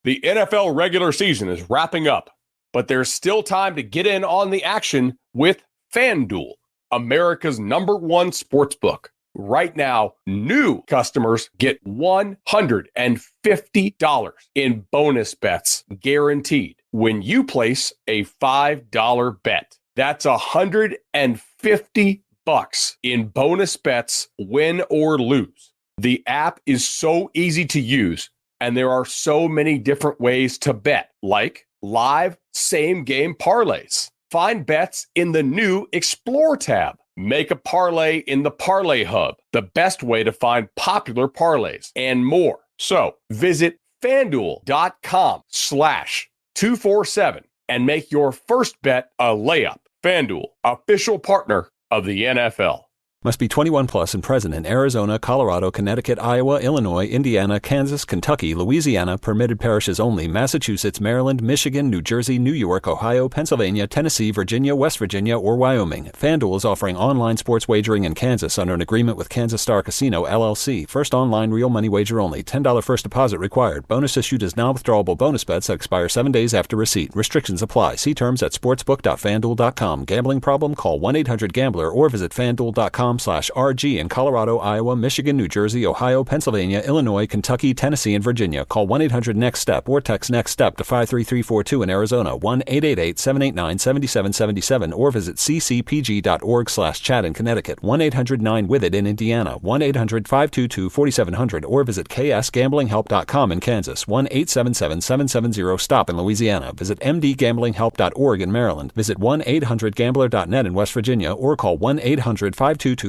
The NFL regular season is wrapping up, but there's still time to get in on the action with FanDuel, America's #1 sportsbook. Right now, new customers get $150 in bonus bets guaranteed when you place a $5 bet. That's $150 in bonus bets, win or lose. The app is so easy to use, and there are so many different ways to bet, like live same-game parlays. Find bets in the new Explore tab. Make a parlay in the Parlay Hub, the best way to find popular parlays, and more. So visit FanDuel.com/247 and make your first bet a layup. FanDuel, official partner of the NFL. Must be 21 plus and present in Arizona, Colorado, Connecticut, Iowa, Illinois, Indiana, Kansas, Kentucky, Louisiana, permitted parishes only, Massachusetts, Maryland, Michigan, New Jersey, New York, Ohio, Pennsylvania, Tennessee, Virginia, West Virginia, or Wyoming. FanDuel is offering online sports wagering in Kansas under an agreement with Kansas Star Casino, LLC. First online real money wager only. $10 first deposit required. Bonus issued as non-withdrawable bonus bets that expire 7 days after receipt. Restrictions apply. See terms at sportsbook.fanduel.com. Gambling problem? Call 1-800-GAMBLER or visit fanduel.com/RG in Colorado, Iowa, Michigan, New Jersey, Ohio, Pennsylvania, Illinois, Kentucky, Tennessee, and Virginia. Call 1-800-NEXT-STEP or text NEXT-STEP to 53342 in Arizona, 1-888-789-7777, or visit ccpg.org/chat in Connecticut, 1-800-9-WITH-IT in Indiana, 1-800-522-4700, or visit ksgamblinghelp.com in Kansas, 1-877-770-STOP in Louisiana. Visit mdgamblinghelp.org in Maryland. Visit 1-800-GAMBLER.net in West Virginia, or call 1-800-522-4700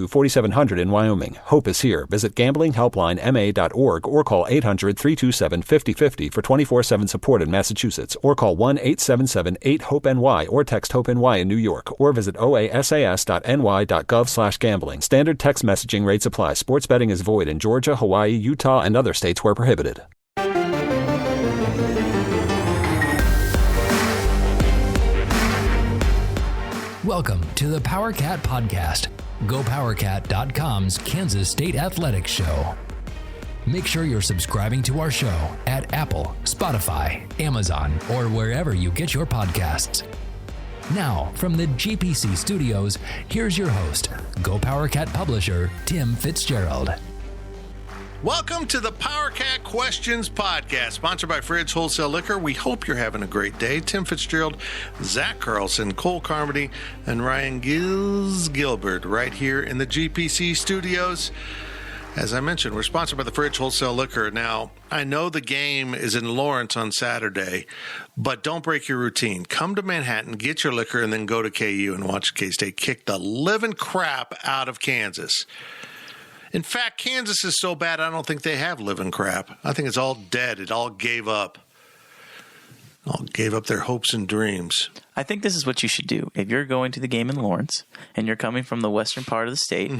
in Wyoming. Hope is here. Visit gamblinghelplinema.org or call 800-327-5050 for 24/7 support in Massachusetts, or call 1-877-8-HOPE-NY or text HOPE-NY in New York, or visit oasas.ny.gov/gambling. Standard text messaging rates apply. Sports betting is void in Georgia, Hawaii, Utah, and other states where prohibited. Welcome to the PowerCat Podcast, GoPowerCat.com's Kansas State Athletics Show. Make sure you're subscribing to our show at Apple, Spotify, Amazon, or wherever you get your podcasts. Now, from the GPC studios, here's your host, GoPowerCat publisher, Tim Fitzgerald. Welcome to the PowerCat Questions Podcast, sponsored by Fridge Wholesale Liquor. We hope you're having a great day. Tim Fitzgerald, Zach Carlson, Cole Carmody, and Ryan Gilbert right here in the GPC studios. As I mentioned, we're sponsored by the Fridge Wholesale Liquor. Now, I know the game is in Lawrence on Saturday, but don't break your routine. Come to Manhattan, get your liquor, and then go to KU and watch K-State kick the living crap out of Kansas. In fact, Kansas is so bad, I don't think they have living crap. I think it's all dead. It all gave up. All gave up their hopes and dreams. I think this is what you should do. If you're going to the game in Lawrence and you're coming from the western part of the state,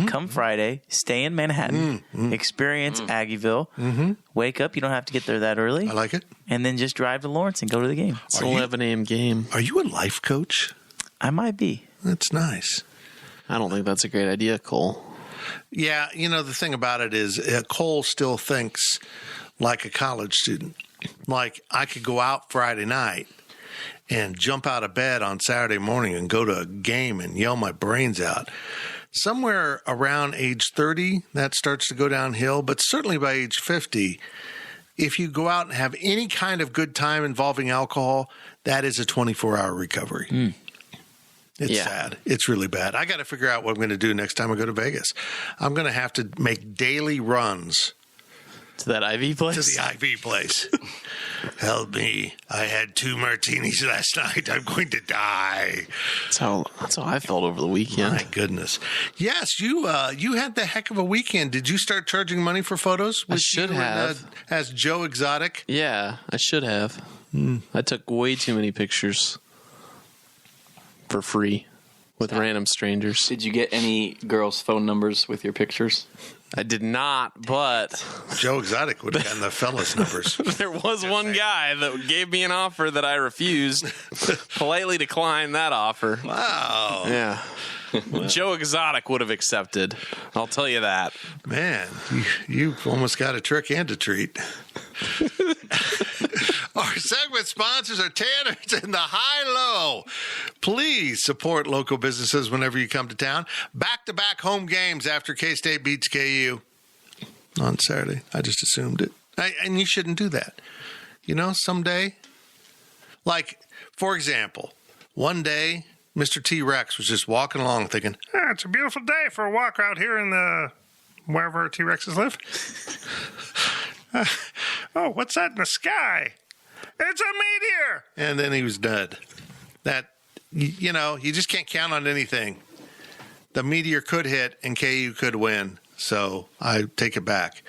come Friday, stay in Manhattan, experience Aggieville, wake up. You don't have to get there that early. I like it. And then just drive to Lawrence and go to the game. It's an 11 a.m. game. Are you a life coach? I might be. That's nice. I don't think that's a great idea, Cole. Yeah, you know, the thing about it is Cole still thinks like a college student. Like, I could go out Friday night and jump out of bed on Saturday morning and go to a game and yell my brains out. Somewhere around age 30, that starts to go downhill, but certainly by age 50, if you go out and have any kind of good time involving alcohol, that is a 24-hour recovery. It's sad. It's really bad. I got to figure out what I'm going to do next time I go to Vegas. I'm going to have to make daily runs to that IV place? To the IV place. Help me. I had 2 martinis last night. I'm going to die. That's how I felt over the weekend. My goodness. Yes, you had the heck of a weekend. Did you start charging money for photos? I should have. As Joe Exotic? Yeah, I should have. I took way too many pictures for free with random strangers. Did you get any girls' phone numbers with your pictures? I did not, but Joe Exotic would have gotten the fellas' numbers. There was one guy that gave me an offer that I refused. Politely declined that offer. Wow. Yeah. Joe Exotic would have accepted. I'll tell you that. Man, you almost got a trick and a treat. segment sponsors are Tanner's and the High Low. Please support local businesses whenever you come to town. Back-to-back home games after K-State beats KU on Saturday. I just assumed it. And you shouldn't do that. You know, someday, like, for example, one day, Mr. T-Rex was just walking along thinking, it's a beautiful day for a walk out here in the wherever T-Rexes live. Oh, what's that in the sky? It's a meteor! And then he was dead. That, you know, you just can't count on anything. The meteor could hit and KU could win. So I take it back.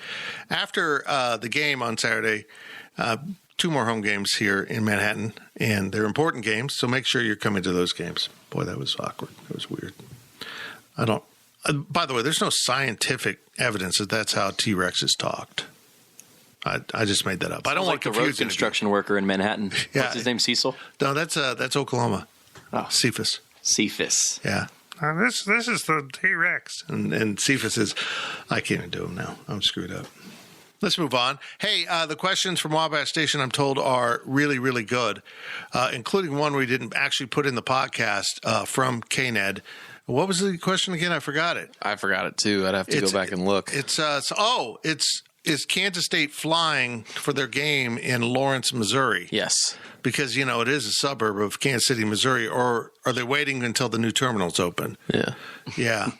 After the game on Saturday, 2 more home games here in Manhattan, and they're important games, so make sure you're coming to those games. Boy, that was awkward. It was weird. I don't... by the way, there's no scientific evidence that that's how T-Rexes talked. I just made that up. I don't Sounds want to like a road confuse construction worker in Manhattan. Yeah. What's his name, Cecil? No, that's Oklahoma. Oh. Cephas. Cephas. Yeah. This is the T-Rex. And Cephas is... I can't even do him now. I'm screwed up. Let's move on. Hey, the questions from Wabash Station, I'm told, are really, really good, including one we didn't actually put in the podcast from KNED. What was the question again? I forgot it. I forgot it too. I'd have to go back and look. Is Kansas State flying for their game in Lawrence, Missouri? Yes. Because, you know, it is a suburb of Kansas City, Missouri, or are they waiting until the new terminal's open? Yeah. Yeah.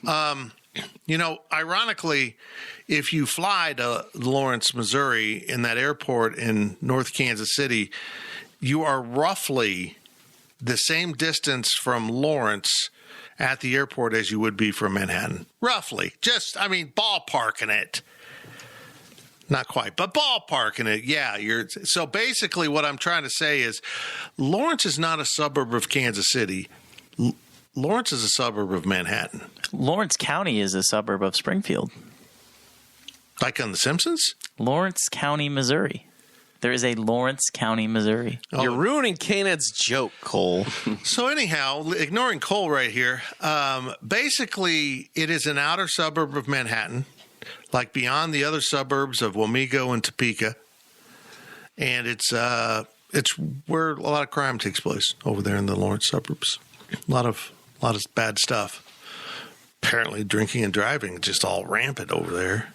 You know, ironically, if you fly to Lawrence, Missouri, in that airport in North Kansas City, you are roughly the same distance from Lawrence at the airport as you would be from Manhattan. Roughly. Just, I mean, ballparking it. Not quite, but ballparking it. Yeah. So basically what I'm trying to say is Lawrence is not a suburb of Kansas City. Lawrence is a suburb of Manhattan. Lawrence County is a suburb of Springfield. Like on The Simpsons? Lawrence County, Missouri. There is a Lawrence County, Missouri. You're ruining Kaned's joke, Cole. So anyhow, ignoring Cole right here, basically it is an outer suburb of Manhattan, like beyond the other suburbs of Wamego and Topeka. And it's where a lot of crime takes place over there in the Lawrence suburbs. A lot of bad stuff. Apparently drinking and driving just all rampant over there.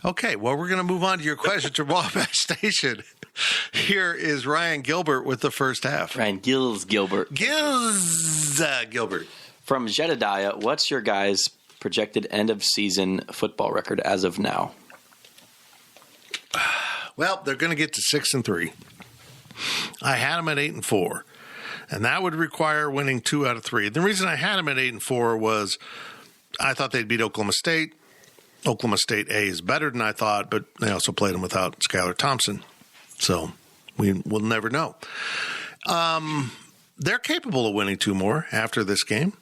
Okay, well, we're going to move on to your question to Wabash Station. Here is Ryan Gilbert with the first half. Ryan Gilbert. Gilbert. From Jedediah, what's your guys' projected end-of-season football record as of now? Well, they're going to get to 6-3. I had them at 8-4, and that would require winning 2 out of 3. The reason I had them at 8-4 was I thought they'd beat Oklahoma State. Oklahoma State A is better than I thought, but they also played them without Skylar Thompson, so we'll never know. They're capable of winning 2 more after this game,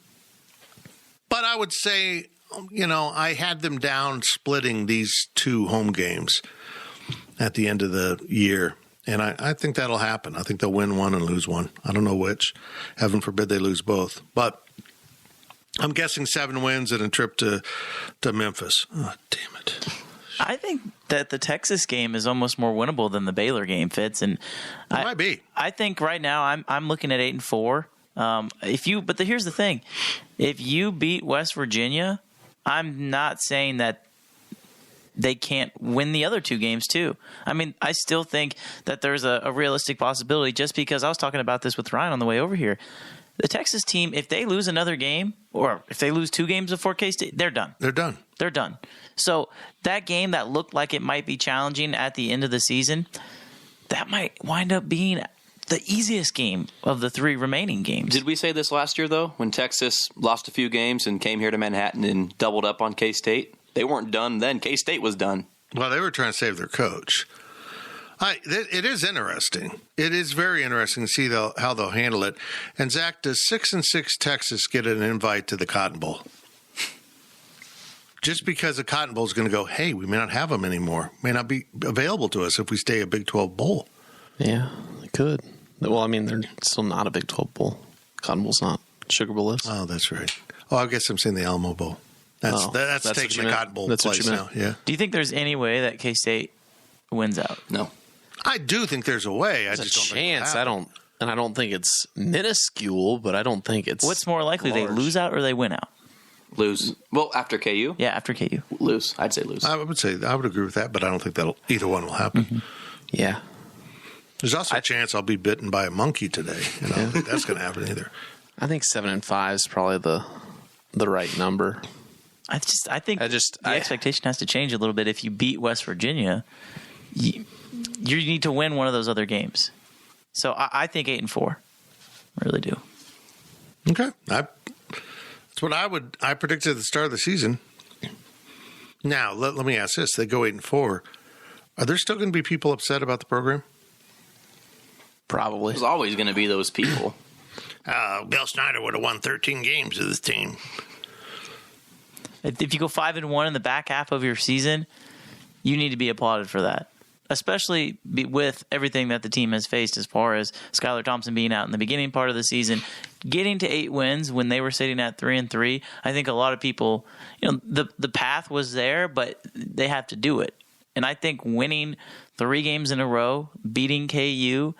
but I would say, you know, I had them down splitting these 2 home games at the end of the year. And I think that'll happen. I think they'll win 1 and lose 1. I don't know which. Heaven forbid they lose both. But I'm guessing 7 wins and a trip to Memphis. Oh, damn it. I think that the Texas game is almost more winnable than the Baylor game, Fitz. And It might be. I think right now I'm looking at 8-4. But here's the thing. If you beat West Virginia, I'm not saying that they can't win the other 2 games too. I mean, I still think that there's a realistic possibility, just because I was talking about this with Ryan on the way over here. The Texas team, if they lose another game, or if they lose 2 games before K-State, they're done. They're done. They're done. So that game that looked like it might be challenging at the end of the season, that might wind up being the easiest game of the 3 remaining games. Did we say this last year, though, when Texas lost a few games and came here to Manhattan and doubled up on K-State? They weren't done then. K-State was done. Well, they were trying to save their coach. It is interesting. It is very interesting to see how they'll handle it. And, Zach, does 6-6 Texas get an invite to the Cotton Bowl? Just because the Cotton Bowl is going to go, hey, we may not have them anymore. May not be available to us if we stay a Big 12 bowl. Yeah, they could. Well, I mean, they're still not a Big 12 bowl. Cotton Bowl's not. Sugar Bowl is. Oh, that's right. Oh, I guess I'm saying the Alamo Bowl. That's taking the Cotton Bowl place now. Yeah. Do you think there's any way that K-State wins out? No. I do think there's a way. There's a chance. I don't think it's minuscule, but I don't think it's. What's more likely, large. they lose out or they win out? Lose. Well, after KU? Yeah, after KU. Lose. I'd say lose. I would agree with that, but I don't think either one will happen. Mm-hmm. Yeah. There's also a chance I'll be bitten by a monkey today. I don't think that's going to happen either. I think 7-5 is probably the right number. I think the expectation has to change a little bit. If you beat West Virginia, you need to win one of those other games. So I think 8-4. I really do. Okay. That's what I predicted at the start of the season. Now, let me ask this. They go 8-4. Are there still going to be people upset about the program? Probably. There's always going to be those people. Bill Snyder would have won 13 games with this team. If you go 5-1 in the back half of your season, you need to be applauded for that. Especially with everything that the team has faced as far as Skylar Thompson being out in the beginning part of the season, getting to 8 wins when they were sitting at 3-3. I think a lot of people, the path was there, but they have to do it. And I think winning 3 games in a row, beating KU,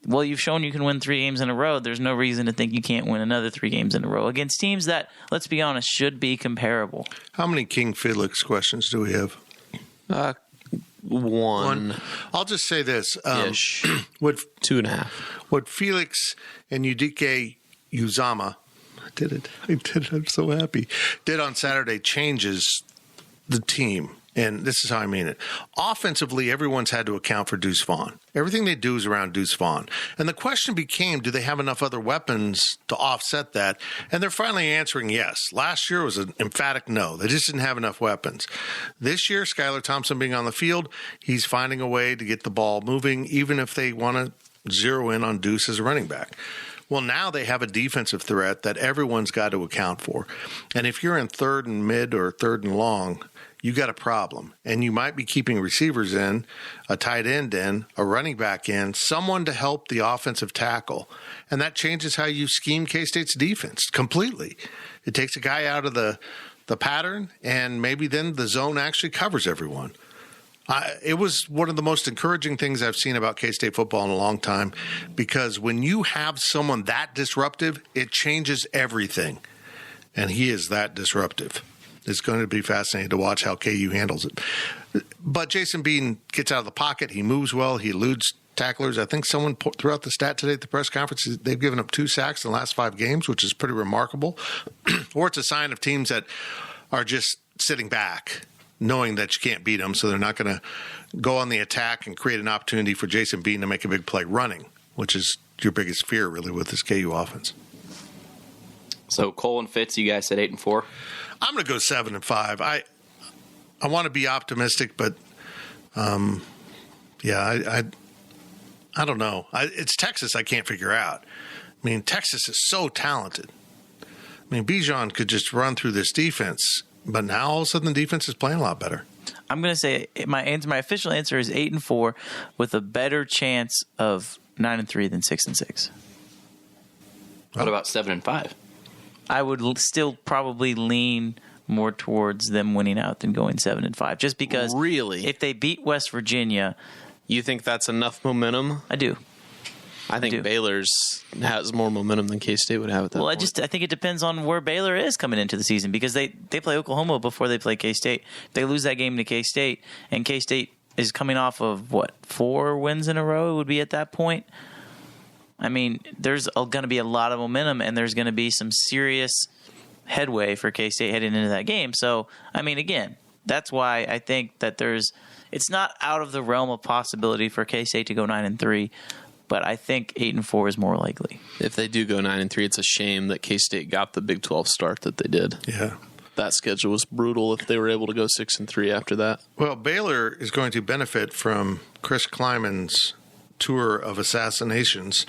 well, you've shown you can win 3 games in a row. There's no reason to think you can't win another 3 games in a row against teams that, let's be honest, should be comparable. How many King Felix questions do we have? One. I'll just say this. Ish. 2.5. What Felix and Udike Uzama did it. I'm so happy. Did on Saturday changes the team. And this is how I mean it. Offensively, everyone's had to account for Deuce Vaughn. Everything they do is around Deuce Vaughn. And the question became, do they have enough other weapons to offset that? And they're finally answering yes. Last year was an emphatic no. They just didn't have enough weapons. This year, Skylar Thompson being on the field, he's finding a way to get the ball moving, even if they want to zero in on Deuce as a running back. Well, now they have a defensive threat that everyone's got to account for. And if you're in 3rd and mid or 3rd and long, you got a problem. And you might be keeping receivers in, a tight end in, a running back in, someone to help the offensive tackle. And that changes how you scheme K-State's defense completely. It takes a guy out of the pattern, and maybe then the zone actually covers everyone. It was one of the most encouraging things I've seen about K-State football in a long time, because when you have someone that disruptive, it changes everything. And he is that disruptive. It's going to be fascinating to watch how KU handles it. But Jason Bean gets out of the pocket. He moves well. He eludes tacklers. I think someone threw out the stat today at the press conference. They've given up 2 sacks in the last 5 games, which is pretty remarkable. Or it's a sign of teams that are just sitting back, knowing that you can't beat them, so they're not going to go on the attack and create an opportunity for Jason Bean to make a big play running, which is your biggest fear, really, with this KU offense. So Cole and Fitz, you guys said 8-4? I'm going to go 7-5. I want to be optimistic, but I don't know. It's Texas I can't figure out. I mean, Texas is so talented. I mean, Bijan could just run through this defense, but now all of a sudden the defense is playing a lot better. I'm going to say my official answer is 8-4 with a better chance of 9-3 than 6-6. What about 7-5? I would still probably lean more towards them winning out than going 7-5, just because. Really, if they beat West Virginia, you think that's enough momentum? I do. I think Baylor's has more momentum than K-State would have at that point. I think it depends on where Baylor is coming into the season, because they play Oklahoma before they play K-State. If they lose that game to K-State, and K-State is coming off of 4 wins in a row, it would be at that point. I mean, there's going to be a lot of momentum, and there's going to be some serious headway for K-State heading into that game. So, I mean, again, that's why I think that it's not out of the realm of possibility for K-State to go 9-3, but I think 8-4 is more likely. If they do go 9-3, it's a shame that K-State got the Big 12 start that they did. Yeah. That schedule was brutal if they were able to go 6-3 after that. Well, Baylor is going to benefit from Chris Kleiman's tour of assassinations.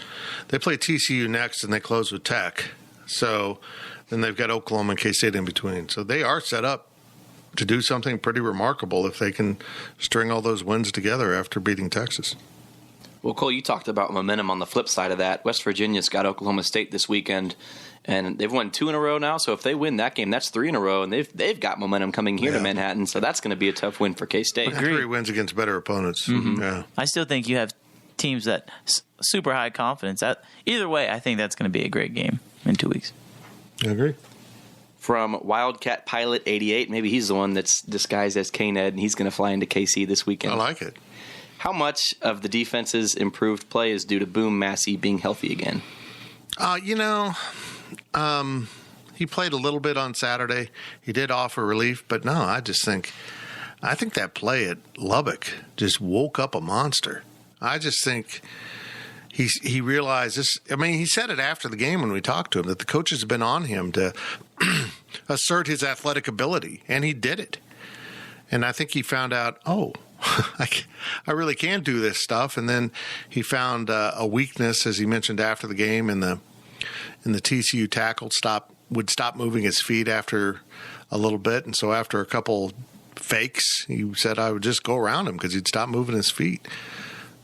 They play TCU next, and they close with Tech. So then they've got Oklahoma and K-State in between. So they are set up to do something pretty remarkable if they can string all those wins together after beating Texas. Well, Cole, you talked about momentum on the flip side of that. West Virginia's got Oklahoma State this weekend, and they've won 2 in a row now. So if they win that game, that's 3 in a row, and they've got momentum coming here to Manhattan. So that's going to be a tough win for K-State. 3 wins against better opponents. Mm-hmm. Yeah. I still think you have teams that super high confidence. Either way, I think that's going to be a great game in 2 weeks. I agree. From Wildcat Pilot 88, maybe he's the one that's disguised as K-Ned, and he's going to fly into KC this weekend. I like it. How much of the defense's improved play is due to Boom Massey being healthy again? He played a little bit on Saturday. He did offer relief, but no, I think that play at Lubbock just woke up a monster. I just think he realized this. I mean, he said it after the game when we talked to him that the coaches have been on him to assert his athletic ability, and he did it. And I think he found out, I really can do this stuff. And then he found a weakness, as he mentioned after the game, in the TCU tackle. Would stop moving his feet after a little bit, and so after a couple fakes, he said I would just go around him because he'd stop moving his feet.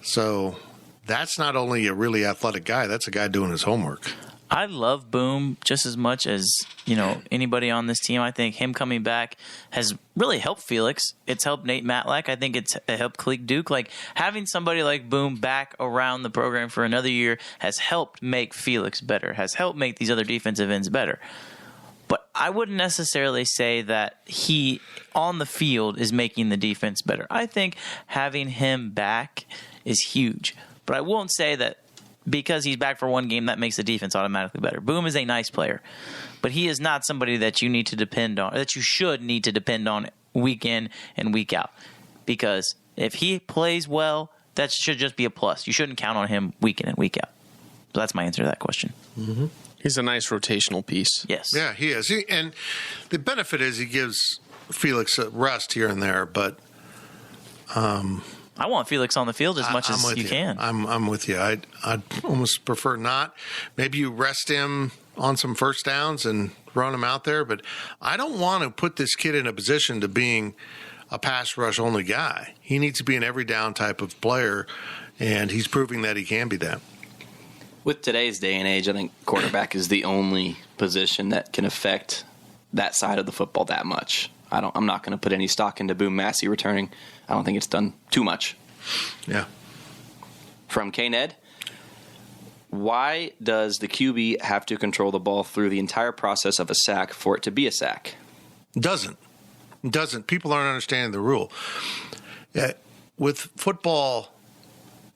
So that's not only a really athletic guy; that's a guy doing his homework. I love Boom just as much as anybody on this team. I think him coming back has really helped Felix. It's helped Nate Matlack. I think it's helped Cleek Duke. Like, having somebody like Boom back around the program for another year has helped make Felix better, has helped make these other defensive ends better. But I wouldn't necessarily say that he, on the field, is making the defense better. I think having him back is huge. But I won't say that because he's back for one game, that makes the defense automatically better. Boom is a nice player, but he is not somebody that you need to depend on, that you should need to depend on week in and week out. Because if he plays well, that should just be a plus. You shouldn't count on him week in and week out. So that's my answer to that question. Mm-hmm. He's a nice rotational piece. Yes. Yeah, he is. And the benefit is he gives Felix a rest here and there, but I want Felix on the field as much as you can. I'm with you. I'd almost prefer not. Maybe you rest him on some first downs and run him out there, but I don't want to put this kid in a position to being a pass rush only guy. He needs to be an every down type of player, and he's proving that he can be that. With today's day and age, I think quarterback is the only position that can affect that side of the football that much. I'm not going to put any stock into Boom Massey returning. I don't think it's done too much. Yeah. From K-Ned, why does the QB have to control the ball through the entire process of a sack for it to be a sack? Doesn't. People aren't understanding the rule. With football,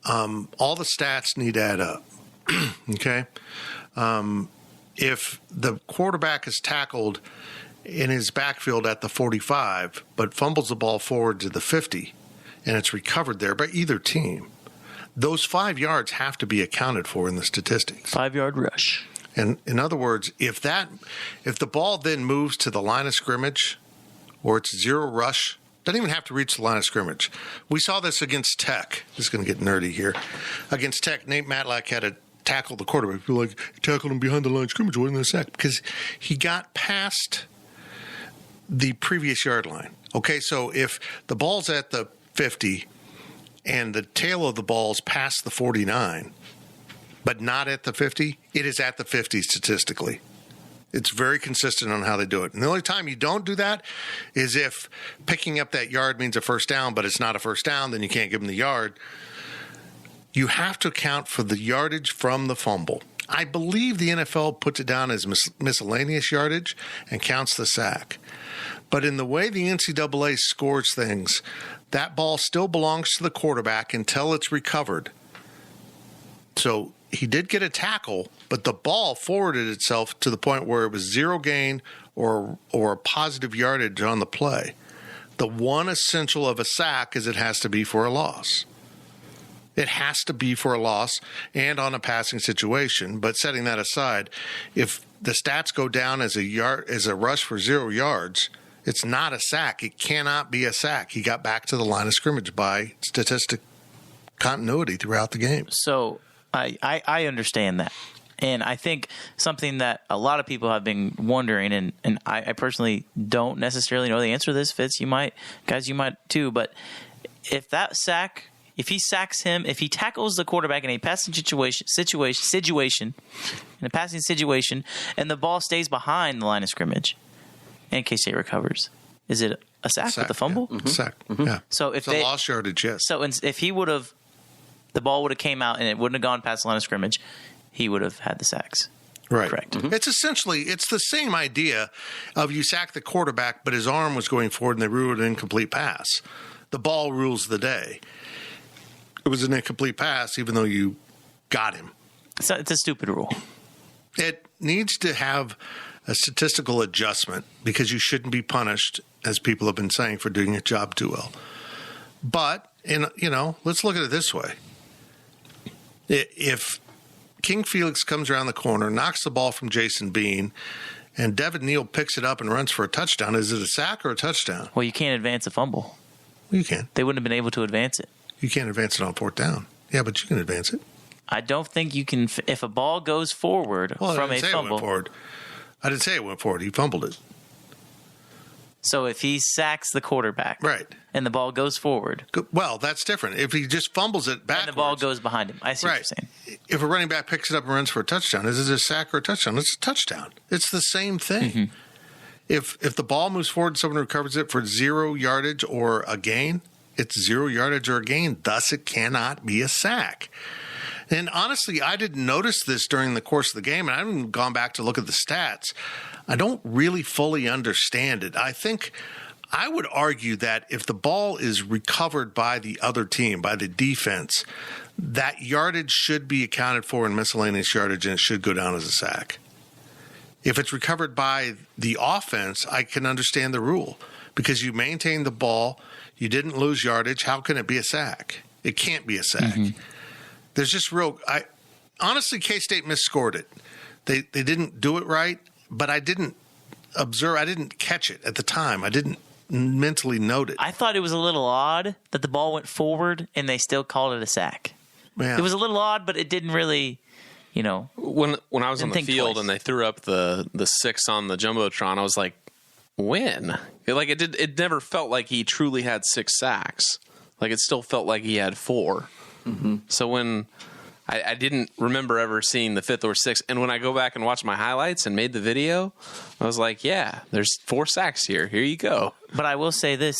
all the stats need to add up. Okay? If the quarterback is tackled in his backfield at the 45, but fumbles the ball forward to the 50, and it's recovered there by either team, those 5 yards have to be accounted for in the statistics. 5-yard rush. And in other words, if the ball then moves to the line of scrimmage, or it's zero rush, doesn't even have to reach the line of scrimmage. We saw this against Tech. This is going to get nerdy here. Against Tech, Nate Matlack had to tackle the quarterback. People like, he tackled him behind the line of scrimmage. Wasn't a sack because he got past the previous yard line. Okay, so if the ball's at the 50 and the tail of the ball's past the 49, but not at the 50, it is at the 50 statistically. It's very consistent on how they do it. And the only time you don't do that is if picking up that yard means a first down, but it's not a first down, then you can't give them the yard. You have to account for the yardage from the fumble. I believe the NFL puts it down as miscellaneous yardage and counts the sack. But in the way the NCAA scores things, that ball still belongs to the quarterback until it's recovered. So he did get a tackle, but the ball forwarded itself to the point where it was zero gain or a positive yardage on the play. The one essential of a sack is it has to be for a loss. It has to be for a loss and on a passing situation. But setting that aside, if the stats go down as a rush for 0 yards, it's not a sack. It cannot be a sack. He got back to the line of scrimmage by statistic continuity throughout the game. So I understand that. And I think something that a lot of people have been wondering, and I personally don't necessarily know the answer to this, Fitz, you might too, but if that sack if he sacks him, if he tackles the quarterback in a passing situation, and the ball stays behind the line of scrimmage, and K-State recovers, is it a sack with a fumble? Yeah. Sack. Yeah. So if it's a lost yardage, yes. So if he would have, the ball would have came out and it wouldn't have gone past the line of scrimmage, he would have had the sacks. Right. Correct. It's it's the same idea of you sack the quarterback, but his arm was going forward and they ruled an incomplete pass. The ball rules the day. It was an incomplete pass, even though you got him. So it's a stupid rule. It needs to have a statistical adjustment because you shouldn't be punished, as people have been saying, for doing your job too well. But, let's look at it this way. If King Felix comes around the corner, knocks the ball from Jason Bean, and Devin Neal picks it up and runs for a touchdown, is it a sack or a touchdown? Well, you can't advance a fumble. You can. They wouldn't have been able to advance it. You can't advance it on fourth down. Yeah, but you can advance it. I don't think you can. If a ball goes forward from a fumble. It went forward. I didn't say it went forward. He fumbled it. So if he sacks the quarterback, right, and the ball goes forward, well, that's different. If he just fumbles it backwards, and the ball goes behind him, I see what you're saying. If a running back picks it up and runs for a touchdown, is it a sack or a touchdown? It's a touchdown. It's the same thing. Mm-hmm. If the ball moves forward and someone recovers it for 0 yardage or a gain, it's 0 yardage or a gain. Thus, it cannot be a sack. And honestly, I didn't notice this during the course of the game, and I haven't gone back to look at the stats. I don't really fully understand it. I would argue that if the ball is recovered by the other team, by the defense, that yardage should be accounted for in miscellaneous yardage, and it should go down as a sack. If it's recovered by the offense, I can understand the rule because you maintained the ball, you didn't lose yardage. How can it be a sack? It can't be a sack. Mm-hmm. There's just honestly, K-State misscored it. They didn't do it right, but I didn't catch it at the time. I didn't mentally note it. I thought it was a little odd that the ball went forward and they still called it a sack. Yeah. It was a little odd, but it didn't really, When I was on the field and they threw up the 6 on the Jumbotron, I was like, when? It never felt like he truly had 6 sacks. Like it still felt like he had 4. Mm-hmm. So when I didn't remember ever seeing the 5th or 6th, and when I go back and watch my highlights and made the video, I was like, yeah, there's 4 sacks here. Here you go. But I will say this.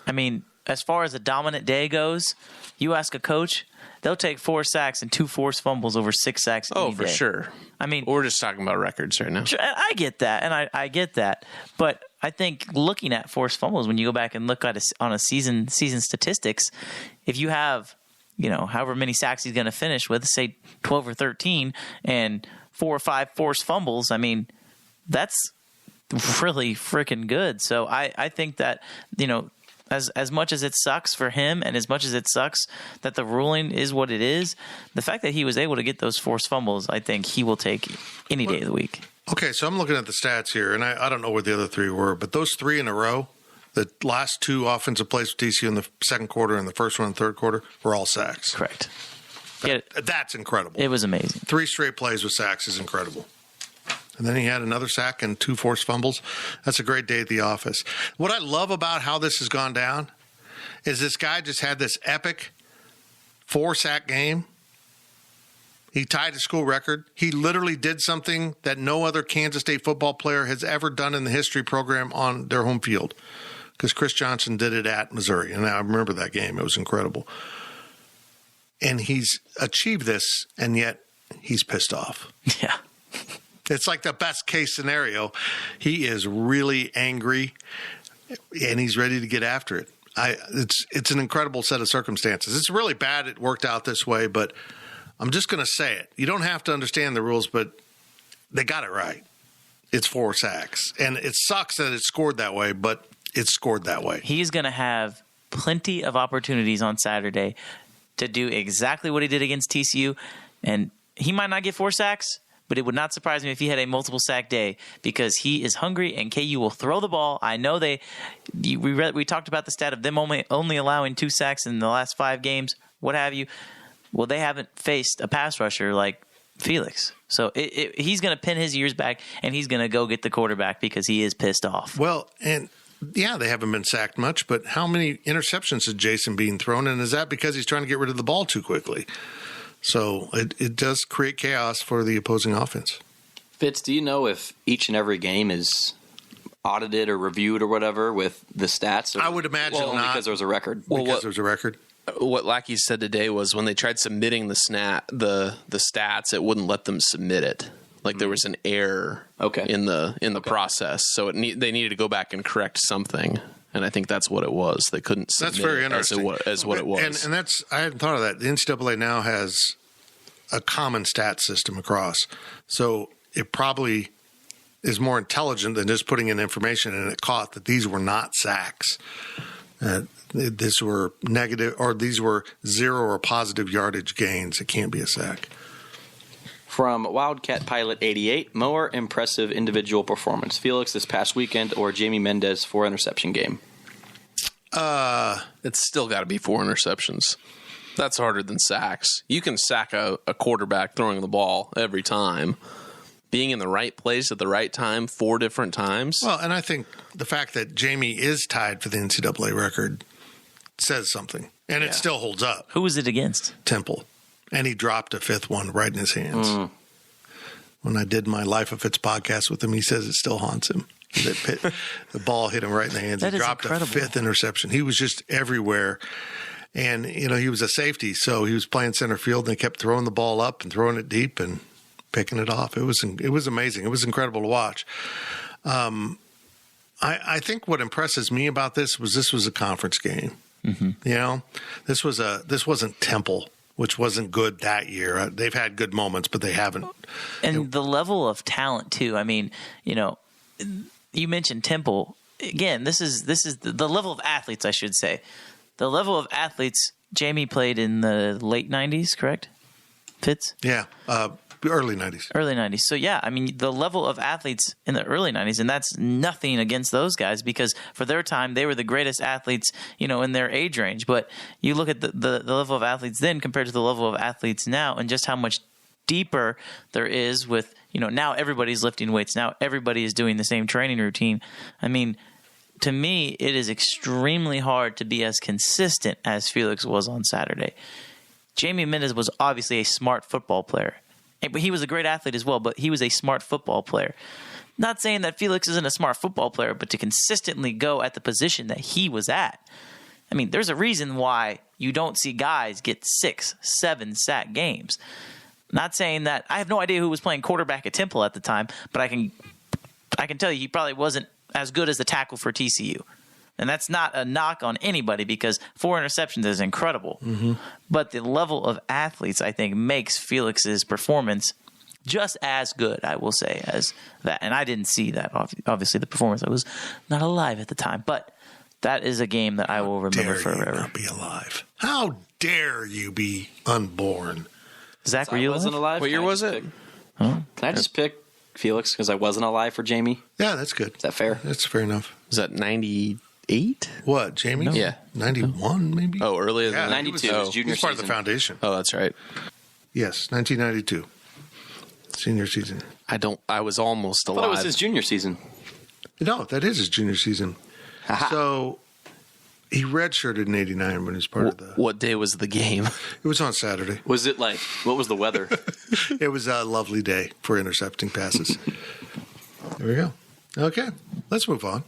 I mean, as far as a dominant day goes, you ask a coach, they'll take 4 sacks and 2 forced fumbles over 6 sacks. Oh, for sure. I mean, we're just talking about records right now. I get that, and I get that. But I think looking at forced fumbles, when you go back and look at on a season statistics, if you have however many sacks he's going to finish with, say 12 or 13, and 4 or 5 forced fumbles, I mean, that's really freaking good. So I think that, as much as it sucks for him and as much as it sucks that the ruling is what it is, the fact that he was able to get those forced fumbles, I think he will take any day of the week. Okay, so I'm looking at the stats here, and I don't know where the other 3 were, but those 3 in a row, the last 2 offensive plays with TCU in the second quarter and the first one in the third quarter were all sacks. Correct. That's incredible. It was amazing. 3 straight plays with sacks is incredible. And then he had another sack and 2 forced fumbles. That's a great day at the office. What I love about how this has gone down is this guy just had this epic 4-sack game. He tied the school record. He literally did something that no other Kansas State football player has ever done in the history program on their home field, because Chris Johnson did it at Missouri. And I remember that game. It was incredible. And he's achieved this, and yet he's pissed off. Yeah. It's like the best case scenario. He is really angry, and he's ready to get after it. It's an incredible set of circumstances. It's really bad it worked out this way, but I'm just going to say it. You don't have to understand the rules, but they got it right. It's 4 sacks. And it sucks that it's scored that way, but it's scored that way. He's going to have plenty of opportunities on Saturday to do exactly what he did against TCU. And he might not get 4 sacks, but it would not surprise me if he had a multiple sack day, because he is hungry and KU will throw the ball. I know we talked about the stat of them only allowing 2 sacks in the last 5 games, what have you. Well, they haven't faced a pass rusher like Felix. So he's going to pin his ears back, and he's going to go get the quarterback because he is pissed off. Well, and yeah, they haven't been sacked much, but how many interceptions has Jason Bean thrown? And is that because he's trying to get rid of the ball too quickly? So it does create chaos for the opposing offense. Fitz, do you know if each and every game is audited or reviewed or whatever with the stats? Or, I would imagine only not. because there's a record. Because there's a record. What Lackey said today was when they tried submitting the stats, it wouldn't let them submit it. Like there was an error in the process, so they needed to go back and correct something. And I think that's what it was. They couldn't submit that's very interesting. as what it was. And that's, I hadn't thought of that. The NCAA now has a common stat system across. So it probably is more intelligent than just putting in information, and it caught that these were not sacks. These were negative, or these were 0 or positive yardage gains. It can't be a sack. From Wildcat Pilot 88, more impressive individual performance, Felix this past weekend or Jamie Mendez 4-interception game? It's still got to be 4 interceptions. That's harder than sacks. You can sack a quarterback throwing the ball every time. Being in the right place at the right time 4 different times. Well, and I think the fact that Jamie is tied for the NCAA record says something. And it still holds up. Who was it against? Temple. And he dropped a 5th one right in his hands. When I did my Life of Fitz podcast with him, he says it still haunts him. The ball hit him right in the hands. That he is dropped incredible. a 5th interception. He was just everywhere. And, he was a safety, so he was playing center field, and they kept throwing the ball up and throwing it deep and picking it off. It was amazing. It was incredible to watch. I think what impresses me about this was a conference game. Mm-hmm. This wasn't Temple, which wasn't good that year. They've had good moments, but they haven't. And the level of talent too. I mean, you mentioned Temple. Again, this is the level of athletes, I should say. The level of athletes. Jamie played in the late 90s, correct? Fitz? Yeah, early 90s. Early 90s. So, yeah, I mean, the level of athletes in the early 90s, and that's nothing against those guys because for their time, they were the greatest athletes, in their age range. But you look at the level of athletes then compared to the level of athletes now and just how much deeper there is with, now everybody's lifting weights. Now everybody is doing the same training routine. I mean, to me, it is extremely hard to be as consistent as Felix was on Saturday. Jamie Mendez was obviously a smart football player. He was a great athlete as well, but he was a smart football player. Not saying that Felix isn't a smart football player, but to consistently go at the position that he was at. I mean, there's a reason why you don't see guys get 6, 7 sack games. Not saying that I have no idea who was playing quarterback at Temple at the time, but I can tell you he probably wasn't as good as the tackle for TCU. And that's not a knock on anybody because 4 interceptions is incredible. Mm-hmm. But the level of athletes, I think, makes Felix's performance just as good, I will say, as that. And I didn't see that, obviously, the performance. I was not alive at the time. But that is a game that I will remember forever. How dare you not be alive? How dare you be unborn? Zach, were you wasn't alive? What year was it? Can I just pick Felix because I wasn't alive for Jamie? Yeah, that's good. Is that fair? That's fair enough. Was that 98? What, Jamie? No. Yeah. 91, maybe? Oh, earlier than 92 was junior He's part of season. the foundation. Oh, that's right. Yes, 1992. Senior season. I was almost I alive. thought it was his junior season. No, that is his junior season. So he redshirted in 89 when he was part of the... What day was the game? It was on Saturday. Was it what was the weather? It was a lovely day for intercepting passes. There we go. Okay, let's move on.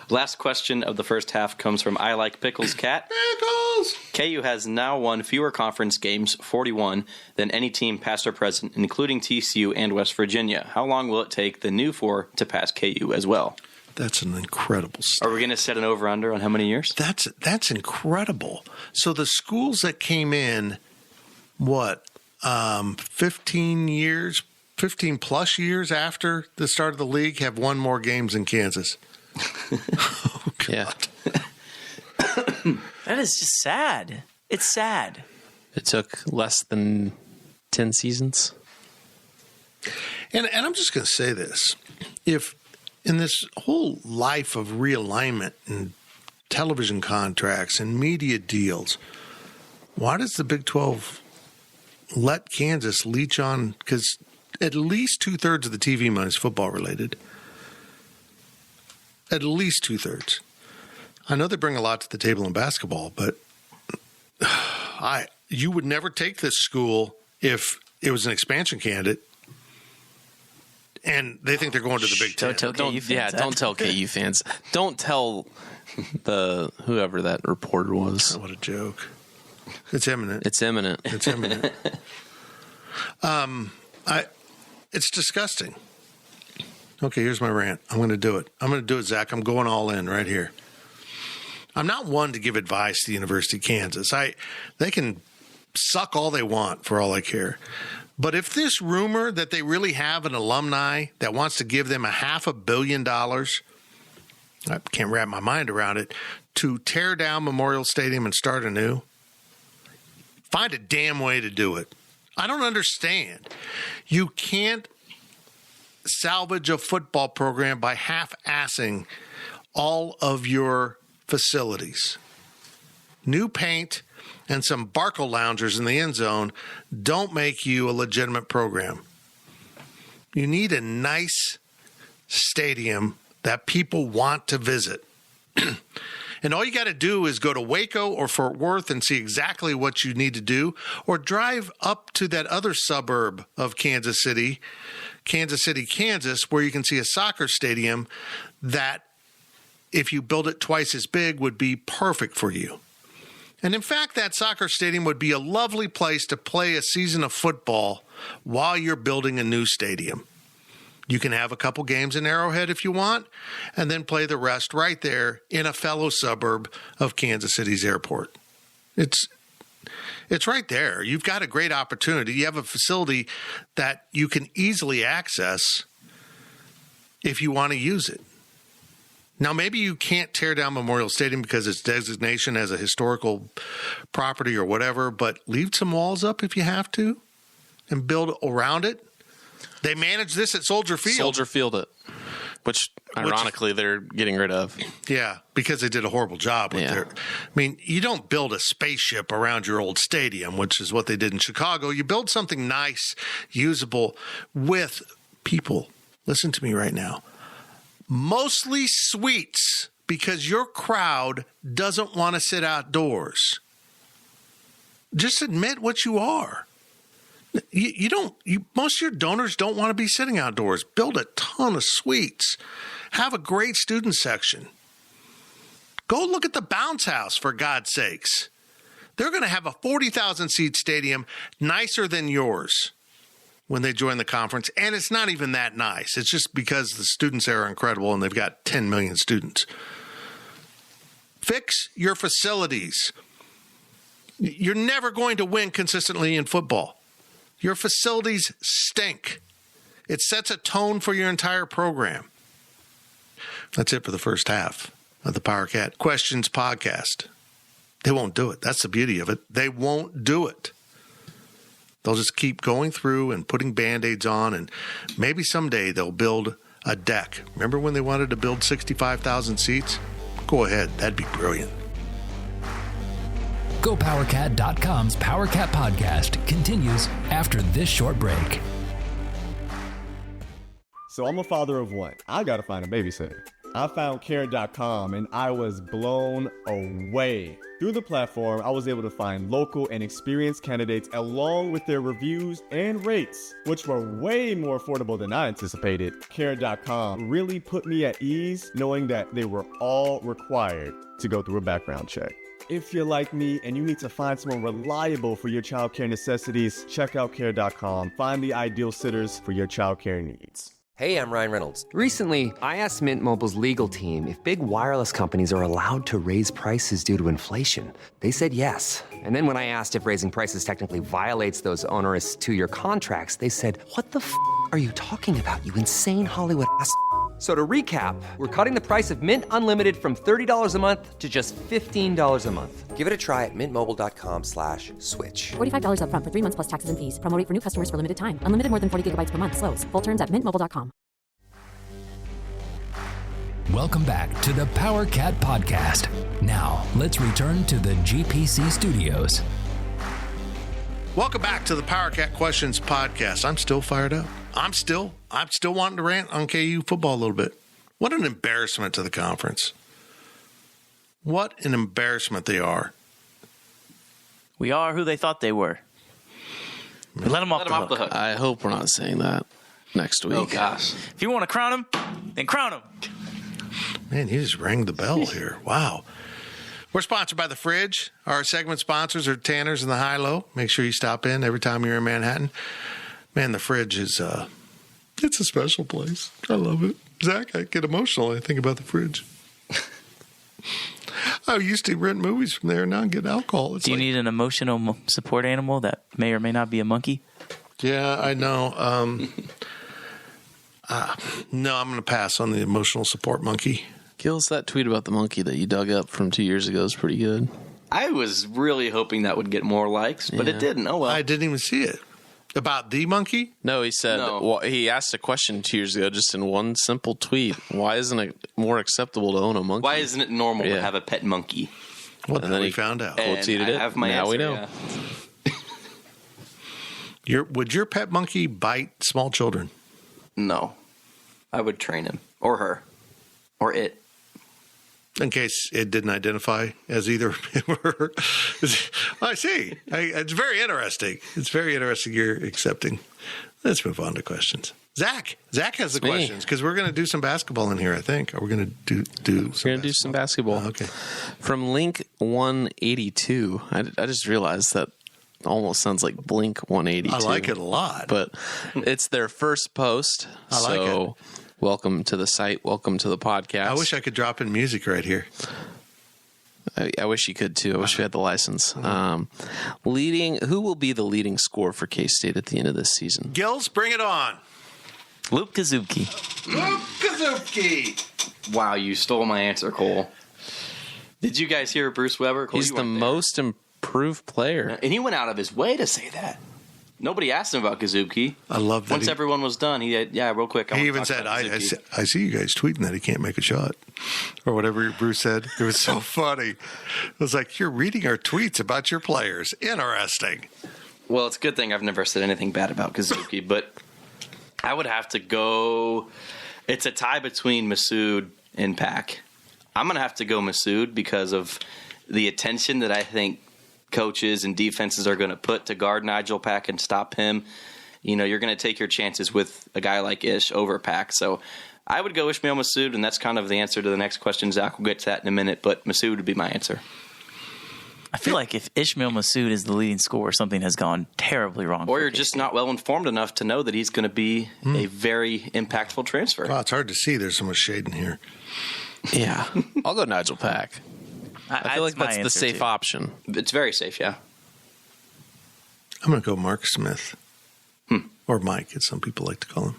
Last question of the first half comes from I Like Pickles Cat. Pickles! KU has now won fewer conference games, 41, than any team past or present, including TCU and West Virginia. How long will it take the new 4 to pass KU as well? That's an incredible stat. Are we going to set an over-under on how many years? That's incredible. So the schools that came in, 15 plus years after the start of the league have won more games than Kansas. Oh, God. Yeah. That is just sad. It's sad. It took less than 10 seasons. And I'm just going to say this. If in this whole life of realignment and television contracts and media deals, why does the Big 12 let Kansas leech on? Because at least 2/3 of the TV money is football related. At least 2/3. I know they bring a lot to the table in basketball, but you would never take this school if it was an expansion candidate. And they think they're going to the Big Ten. Don't tell KU fans. Don't tell whoever that reporter was. Oh, what a joke. It's imminent. It's imminent. It's imminent. It's disgusting. Okay, here's my rant. I'm going to do it. Zach. I'm going all in right here. I'm not one to give advice to the University of Kansas. They can suck all they want for all I care. But if this rumor that they really have an alumni that wants to give them $500 million, I can't wrap my mind around it, to tear down Memorial Stadium and start anew, find a damn way to do it. I don't understand. You can't salvage a football program by half-assing all of your facilities. New paint and some Barco loungers in the end zone don't make you a legitimate program. You need a nice stadium that people want to visit. And all you got to do is go to Waco or Fort Worth and see exactly what you need to do, or drive up to that other suburb of Kansas City, Kansas, where you can see a soccer stadium that, if you build it twice as big, would be perfect for you. And in fact, that soccer stadium would be a lovely place to play a season of football while you're building a new stadium. You can have a couple games in Arrowhead if you want, and then play the rest right there in a fellow suburb of Kansas City's airport. It's right there. You've got a great opportunity. You have a facility that you can easily access if you want to use it. Now, maybe you can't tear down Memorial Stadium because its designation as a historical property or whatever, but leave some walls up if you have to and build around it. They manage this at Soldier Field. Which ironically they're getting rid of. Yeah, because they did a horrible job with their... I mean, you don't build a spaceship around your old stadium, which is what they did in Chicago. You build something nice, usable, with people. Listen to me right now. Mostly suites, because your crowd doesn't want to sit outdoors. Just admit what you are. Most of your donors don't want to be sitting outdoors. Build a ton of suites. Have a great student section. Go look at the Bounce House, for God's sakes. They're going to have a 40,000-seat stadium nicer than yours when they join the conference, and it's not even that nice. It's just because the students there are incredible, and they've got 10 million students. Fix your facilities. You're never going to win consistently in football. Your facilities stink. It sets a tone for your entire program. That's it for the first half of the PowerCat Questions podcast. They won't do it. That's the beauty of it. They won't do it. They'll just keep going through and putting Band-Aids on, and maybe someday they'll build a deck. Remember when they wanted to build 65,000 seats? Go ahead. That'd be brilliant. GoPowerCat.com's PowerCat podcast continues after this short break. So I'm a father of one. I gotta find a babysitter. I found Care.com and I was blown away. Through the platform, I was able to find local and experienced candidates along with their reviews and rates, which were way more affordable than I anticipated. Care.com really put me at ease knowing that they were all required to go through a background check. If you're like me and you need to find someone reliable for your childcare necessities, check out Care.com. Find the ideal sitters for your childcare needs. Hey, I'm Ryan Reynolds. Recently, I asked Mint Mobile's legal team if big wireless companies are allowed to raise prices due to inflation. They said yes. And then when I asked if raising prices technically violates those onerous two-year contracts, they said, "What the f*** are you talking about, you insane Hollywood ass?" So to recap, we're cutting the price of Mint Unlimited from $30 a month to just $15 a month. Give it a try at mintmobile.com/switch. $45 up front for 3 months plus taxes and fees. Promo rate for new customers for limited time. Unlimited more than 40 gigabytes per month. Slows full terms at mintmobile.com. Welcome back to the PowerCat podcast. Now, let's return to the GPC studios. Welcome back to the PowerCat Questions podcast. I'm still fired up. I'm still wanting to rant on KU football a little bit. What an embarrassment to the conference. What an embarrassment they are. We are who they thought they were. Let them off the hook. I hope we're not saying that next week. Oh, gosh. If you want to crown them, then crown them. Man, you just rang the bell here. Wow. We're sponsored by The Fridge. Our segment sponsors are Tanner's and the High-Low. Make sure you stop in every time you're in Manhattan. Man, The Fridge is it's a special place. I love it. Zach, I get emotional when I think about The Fridge. I used to rent movies from there, and now I get alcohol. Do you need an emotional support animal that may or may not be a monkey? Yeah, I know. No, I'm going to pass on the emotional support monkey. Gills, that tweet about the monkey that you dug up from 2 years ago is pretty good. I was really hoping that would get more likes, but it didn't. Oh, well. I didn't even see it. About the monkey? No, he said, Well, he asked a question 2 years ago just in one simple tweet. Why isn't it more acceptable to own a monkey? Why isn't it normal to have a pet monkey? Well, then we found out. Quoted it. Have my now answer, we know. Yeah. Would your pet monkey bite small children? No. I would train him. Or her. Or it. In case it didn't identify as either him or her. I see. It's very interesting. It's very interesting you're accepting. Let's move on to questions. Zach has the questions because we're going to do some basketball in here, I think. Are we going to do some basketball? Oh, okay. From Link 182, I just realized that almost sounds like Blink 182. I like it a lot. But it's their first post. I like it. Welcome to the site. Welcome to the podcast. I wish I could drop in music right here. I wish you could too. I wish we had the license. Who will be the leading scorer for K-State at the end of this season? Gills, bring it on. Luke Kazuki. Luke Kazuki. Wow, you stole my answer, Cole. Did you guys hear Bruce Weber? Cole, He's the most improved player. And he went out of his way to say that. Nobody asked him about Kazuki. I love that. Once everyone was done, he had, real quick. He even said, I see you guys tweeting that he can't make a shot. Or whatever Bruce said. It was so funny. It was like, you're reading our tweets about your players. Interesting. Well, it's a good thing I've never said anything bad about Kazuki, but I would have to go. It's a tie between Masood and Pack. I'm going to have to go Masood because of the attention that I think coaches and defenses are going to put to guard Nigel Pack and stop him. You know, you're going to take your chances with a guy like Ish over Pack. So I would go Ishmael Masood, and that's kind of the answer to the next question. Zach will get to that in a minute, but Masood would be my answer. I feel like if Ishmael Masood is the leading scorer, something has gone terribly wrong. Or you're just not well informed enough to know that he's going to be a very impactful transfer. Wow, it's hard to see. There's so much shade in here. Yeah. I'll go Nigel Pack. I feel like that's the safe option. It's very safe, yeah. I'm going to go Mark Smith. Or Mike, as some people like to call him.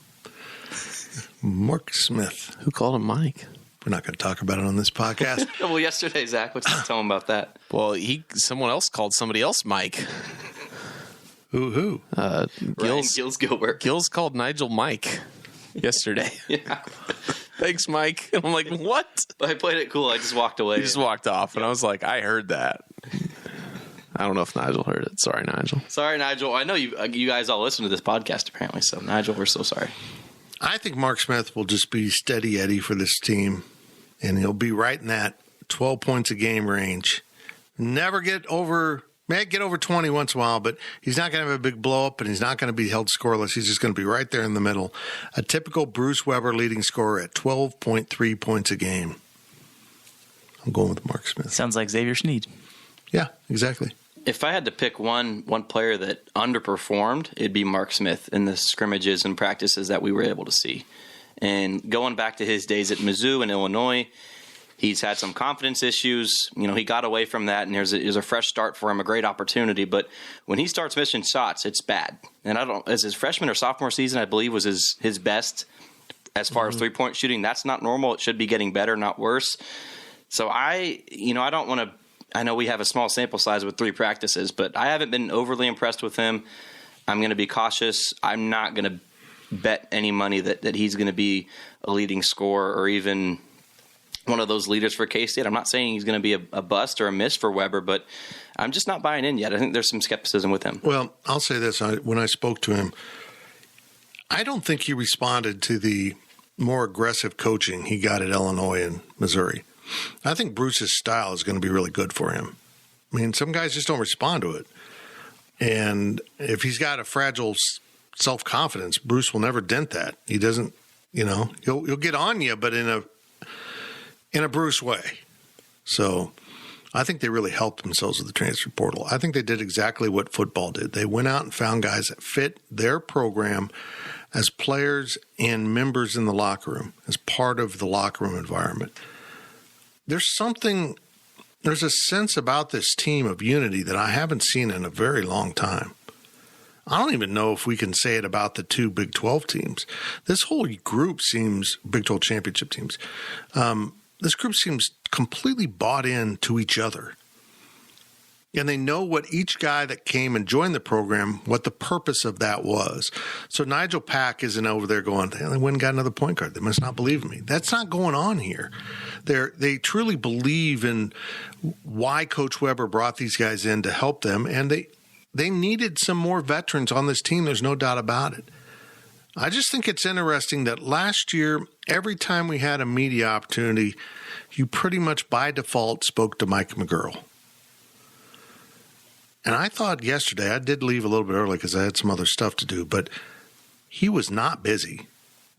Mark Smith. Who called him Mike? We're not going to talk about it on this podcast. Well, yesterday, Zach, what's tell him about that? Well, someone else called somebody else Mike. Who? Gills Gilbert. Gills called Nigel Mike yesterday. Yeah. Thanks, Mike. And I'm like, what? I played it cool. I just walked away. He just walked off, and I was like, I heard that. I don't know if Nigel heard it. Sorry, Nigel. Sorry, Nigel. I know you guys all listen to this podcast, apparently. So, Nigel, we're so sorry. I think Mark Smith will just be steady Eddie for this team, and he'll be right in that 12 points a game range. Never get over... May get over 20 once in a while, but he's not going to have a big blow-up, and he's not going to be held scoreless. He's just going to be right there in the middle. A typical Bruce Weber leading scorer at 12.3 points a game. I'm going with Mark Smith. Sounds like Xavier Sneed. Yeah, exactly. If I had to pick one player that underperformed, it'd be Mark Smith in the scrimmages and practices that we were able to see. And going back to his days at Mizzou in Illinois, he's had some confidence issues. You know, he got away from that, and there's a fresh start for him, a great opportunity. But when he starts missing shots, it's bad. And as his freshman or sophomore season, I believe, was his best as far as three-point shooting. That's not normal. It should be getting better, not worse. So I don't want to. I know we have a small sample size with 3 practices, but I haven't been overly impressed with him. I'm going to be cautious. I'm not going to bet any money that he's going to be a leading scorer or even one of those leaders for K-State. I'm not saying he's going to be a bust or a miss for Weber, but I'm just not buying in yet. I think there's some skepticism with him. Well, I'll say this. When I spoke to him, I don't think he responded to the more aggressive coaching he got at Illinois and Missouri. I think Bruce's style is going to be really good for him. I mean, some guys just don't respond to it. And if he's got a fragile self-confidence, Bruce will never dent that. He doesn't, he'll get on you, but in a Bruce way. So I think they really helped themselves with the transfer portal. I think they did exactly what football did. They went out and found guys that fit their program as players and members in the locker room, as part of the locker room environment. There's a sense about this team of unity that I haven't seen in a very long time. I don't even know if we can say it about the two Big 12 teams. This whole group seems, Big 12 championship teams, this group seems completely bought in to each other. And they know what each guy that came and joined the program, what the purpose of that was. So Nigel Pack isn't over there going, they went and got another point guard. They must not believe in me. That's not going on here. They truly believe in why Coach Weber brought these guys in to help them. And they needed some more veterans on this team. There's no doubt about it. I just think it's interesting that last year, every time we had a media opportunity, you pretty much by default spoke to Mike McGurl. And I thought yesterday, I did leave a little bit early because I had some other stuff to do, but he was not busy.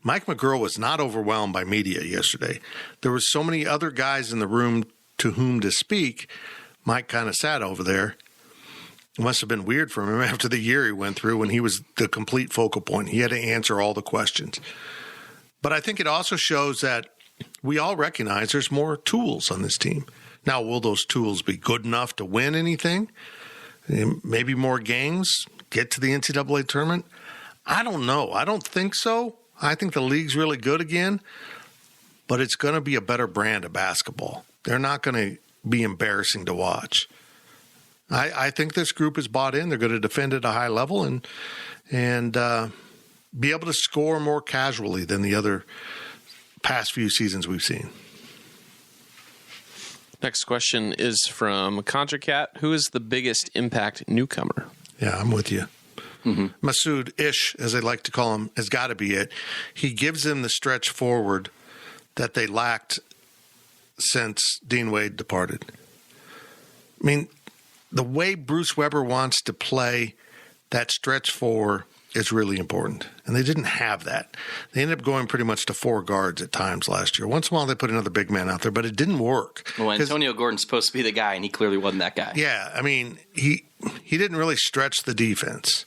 Mike McGurl was not overwhelmed by media yesterday. There were so many other guys in the room to whom to speak. Mike kind of sat over there. It must have been weird for him after the year he went through when he was the complete focal point. He had to answer all the questions. But I think it also shows that we all recognize there's more tools on this team. Now, will those tools be good enough to win anything? Maybe more games, get to the NCAA tournament? I don't know. I don't think so. I think the league's really good again, but it's going to be a better brand of basketball. They're not going to be embarrassing to watch. I think this group is bought in. They're going to defend at a high level and be able to score more casually than the other past few seasons we've seen. Next question is from ContraCat. Who is the biggest impact newcomer? Yeah, I'm with you. Mm-hmm. Masood Ish, as they like to call him, has got to be it. He gives them the stretch forward that they lacked since Dean Wade departed. I mean, the way Bruce Weber wants to play that stretch four is really important. And they didn't have that. They ended up going pretty much to four guards at times last year. Once in a while, they put another big man out there, but it didn't work. Well, Antonio Gordon's supposed to be the guy, and he clearly wasn't that guy. Yeah, I mean, he didn't really stretch the defense.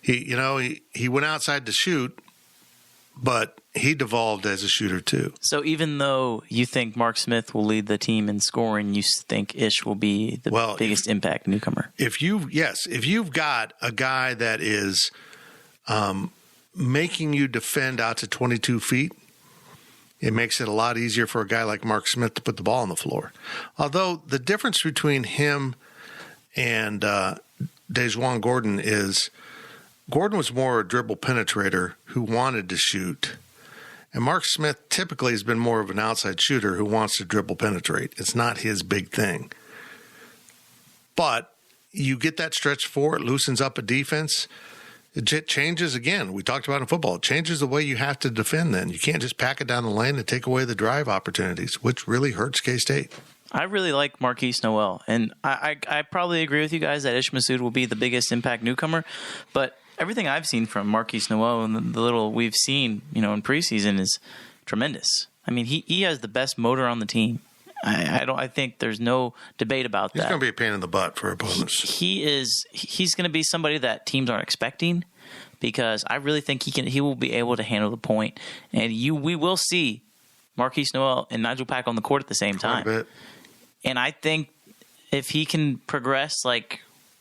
He went outside to shoot, but he devolved as a shooter too. So even though you think Mark Smith will lead the team in scoring, you think Ish will be the biggest impact newcomer? If you've got a guy that is making you defend out to 22 feet, it makes it a lot easier for a guy like Mark Smith to put the ball on the floor. Although the difference between him and DeJuan Gordon is Gordon was more a dribble penetrator who wanted to shoot. And Mark Smith typically has been more of an outside shooter who wants to dribble penetrate. It's not his big thing. But you get that stretch four, it loosens up a defense. It changes again. We talked about in football. It changes the way you have to defend then. You can't just pack it down the lane and take away the drive opportunities, which really hurts K-State. I really like Marquise Noel. And I probably agree with you guys that Ish Masood will be the biggest impact newcomer. But everything I've seen from Marquise Noel and the little we've seen, in preseason is tremendous. I mean, he has the best motor on the team. I think there's no debate about that. He's going to be a pain in the butt for opponents. He's going to be somebody that teams aren't expecting because I really think he will be able to handle the point. And we will see Marquise Noel and Nigel Pack on the court at the same time. Quite a bit. And I think if he can progress like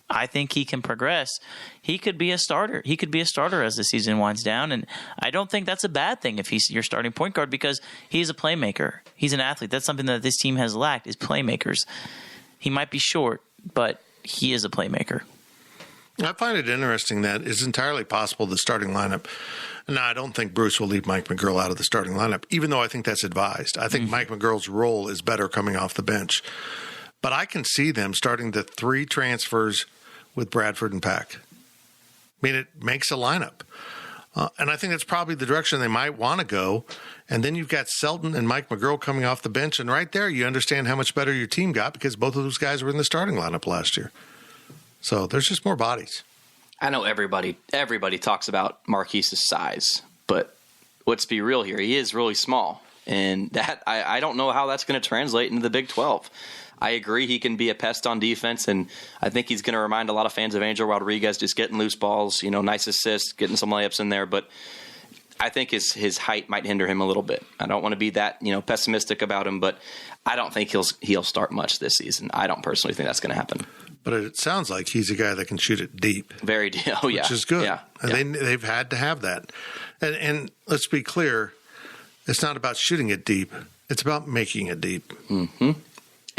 I think he can progress, he could be a starter. He could be a starter as the season winds down, and I don't think that's a bad thing if he's your starting point guard because he's a playmaker. He's an athlete. That's something that this team has lacked is playmakers. He might be short, but he is a playmaker. I find it interesting that it's entirely possible the starting lineup. No, I don't think Bruce will leave Mike McGurl out of the starting lineup, even though I think that's advised. I think Mike McGurl's role is better coming off the bench. But I can see them starting the three transfers with Bradford and Pack. I mean, it makes a lineup. And I think that's probably the direction they might want to go. And then you've got Selton and Mike McGurl coming off the bench. And right there, you understand how much better your team got because both of those guys were in the starting lineup last year. So there's just more bodies. I know everybody talks about Marquise's size, but let's be real here. He is really small. And that I don't know how that's going to translate into the Big 12. I agree he can be a pest on defense, and I think he's going to remind a lot of fans of Angel Rodriguez, just getting loose balls, nice assists, getting some layups in there. But I think his height might hinder him a little bit. I don't want to be that pessimistic about him, but I don't think he'll start much this season. I don't personally think that's going to happen. But it sounds like he's a guy that can shoot it deep. Very deep. Oh, yeah. Which is good. Yeah. And they've had to have that. And let's be clear, it's not about shooting it deep. It's about making it deep. Mm-hmm.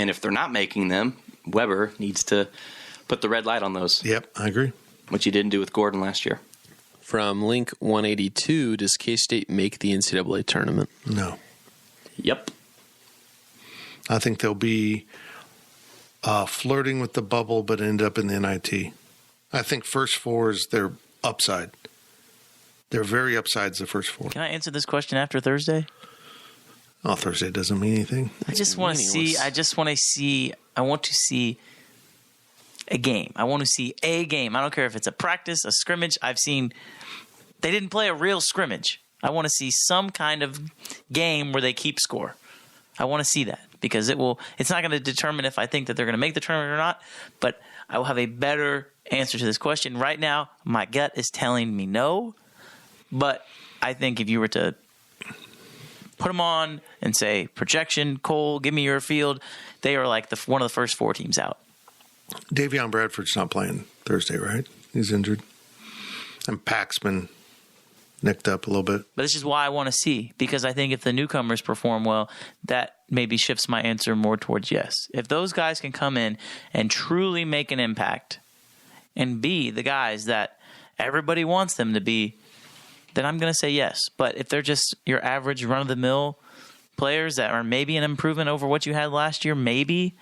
And if they're not making them, Weber needs to put the red light on those. Yep, I agree. Which he didn't do with Gordon last year. From Link 182, does K-State make the NCAA tournament? No. Yep. I think they'll be flirting with the bubble, but end up in the NIT. I think first four is their upside. They're very upsides, the first four. Can I answer this question after Thursday? Oh, Thursday doesn't mean anything. I want to see a game. I want to see a game. I don't care if it's a practice, a scrimmage. They didn't play a real scrimmage. I want to see some kind of game where they keep score. I want to see that because it's not going to determine if I think that they're going to make the tournament or not, but I will have a better answer to this question. Right now, my gut is telling me no, but I think if you were to put them on and say, projection, Cole, give me your field, they are like one of the first four teams out. Davion Bradford's not playing Thursday, right? He's injured. And Paxman nicked up a little bit. But this is why I want to see, because I think if the newcomers perform well, that maybe shifts my answer more towards yes. If those guys can come in and truly make an impact and be the guys that everybody wants them to be, then I'm going to say yes. But if they're just your average run-of-the-mill players that are maybe an improvement over what you had last year, maybe,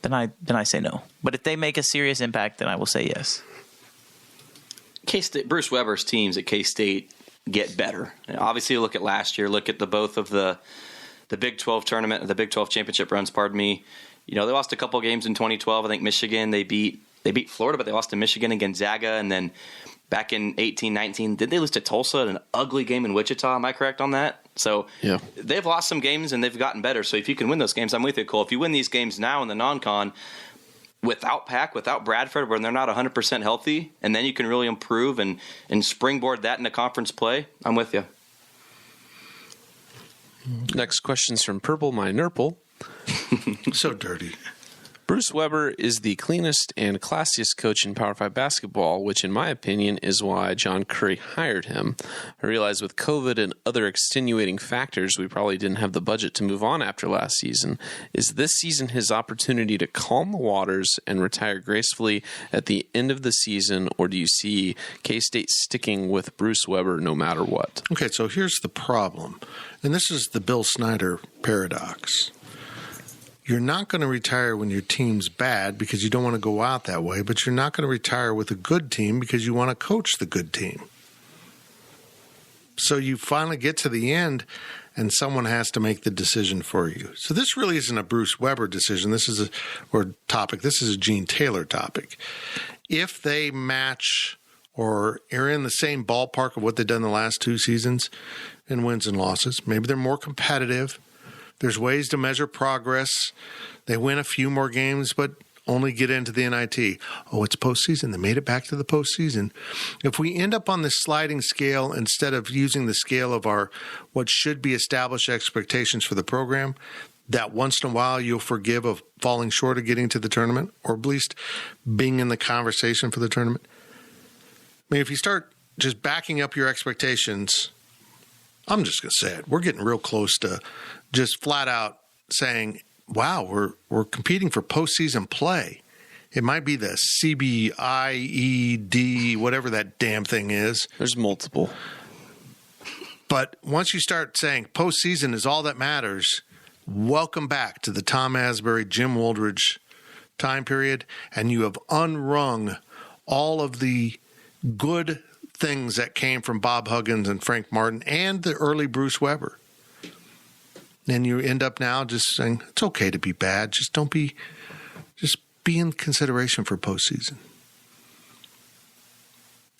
then I say no. But if they make a serious impact, then I will say yes. K-State, Bruce Weber's teams at K-State get better. And obviously, look at last year. Look at both of the Big 12 tournament, the Big 12 championship runs. Pardon me. They lost a couple games in 2012. I think Michigan they beat Florida, but they lost to Michigan and Gonzaga, and then back in 18-19, did they lose to Tulsa in an ugly game in Wichita? Am I correct on that? So yeah. They've lost some games and they've gotten better. So if you can win those games, I'm with you, Cole. If you win these games now in the non-con without Pack, without Bradford, when they're not 100% healthy, and then you can really improve and springboard that into conference play, I'm with you. Next question's from Purple My Nurple. So dirty. Bruce Weber is the cleanest and classiest coach in Power 5 basketball, which in my opinion is why John Curry hired him. I realize with COVID and other extenuating factors, we probably didn't have the budget to move on after last season. Is this season his opportunity to calm the waters and retire gracefully at the end of the season, or do you see K-State sticking with Bruce Weber no matter what? Okay, so here's the problem, and this is the Bill Snyder paradox. You're not going to retire when your team's bad because you don't want to go out that way, but you're not going to retire with a good team because you want to coach the good team. So you finally get to the end and someone has to make the decision for you. So this really isn't a Bruce Weber decision. This is a Gene Taylor topic. If they match or are in the same ballpark of what they've done the last two seasons in wins and losses, maybe they're more competitive. There's ways to measure progress. They win a few more games, but only get into the NIT. Oh, it's postseason. They made it back to the postseason. If we end up on this sliding scale instead of using the scale of our what should be established expectations for the program, that once in a while you'll forgive of falling short of getting to the tournament, or at least being in the conversation for the tournament. I mean, if you start just backing up your expectations, I'm just going to say it. We're getting real close to just flat out saying, wow, we're competing for postseason play. It might be the CBIED, whatever that damn thing is. There's multiple. But once you start saying postseason is all that matters, welcome back to the Tom Asbury, Jim Woldridge time period, and you have unwrung all of the good things that came from Bob Huggins and Frank Martin and the early Bruce Weber. And you end up now just saying, it's okay to be bad. Just be in consideration for postseason.